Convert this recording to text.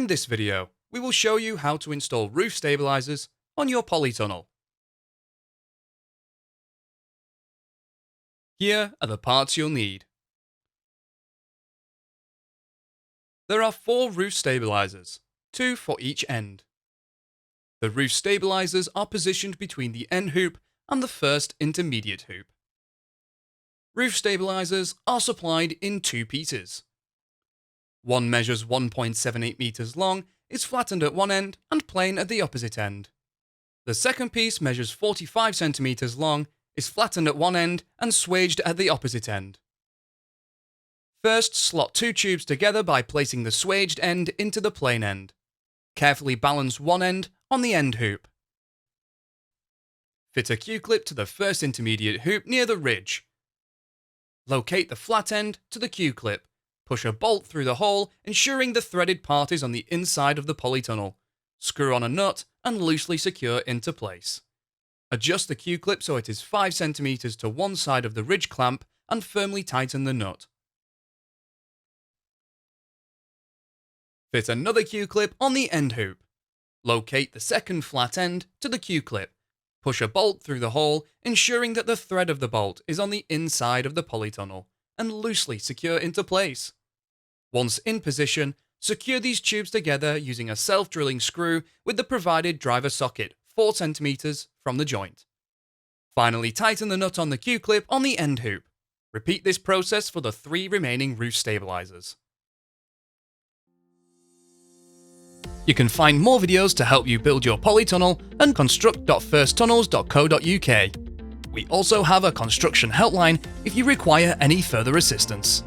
In this video, we will show you how to install roof stabilizers on your polytunnel. Here are the parts you'll need. There are 4 roof stabilizers, 2 for each end. The roof stabilizers are positioned between the end hoop and the first intermediate hoop. Roof stabilizers are supplied in 2 pieces. One measures 1.78 meters long, is flattened at one end and plain at the opposite end. The second piece measures 45 centimeters long, is flattened at one end and swaged at the opposite end. First, slot 2 tubes together by placing the swaged end into the plain end. Carefully balance one end on the end hoop. Fit a Q-clip to the first intermediate hoop near the ridge. Locate the flat end to the Q-clip. Push a bolt through the hole, ensuring the threaded part is on the inside of the polytunnel. Screw on a nut and loosely secure into place. Adjust the Q-clip so it is 5 cm to one side of the ridge clamp and firmly tighten the nut. Fit another Q-clip on the end hoop. Locate the second flat end to the Q-clip. Push a bolt through the hole, ensuring that the thread of the bolt is on the inside of the polytunnel, and loosely secure into place. Once in position, secure these tubes together using a self-drilling screw with the provided driver socket 4 cm from the joint. Finally, tighten the nut on the Q-clip on the end hoop. Repeat this process for the 3 remaining roof stabilizers. You can find more videos to help you build your polytunnel and construct.firsttunnels.co.uk. We also have a construction helpline if you require any further assistance.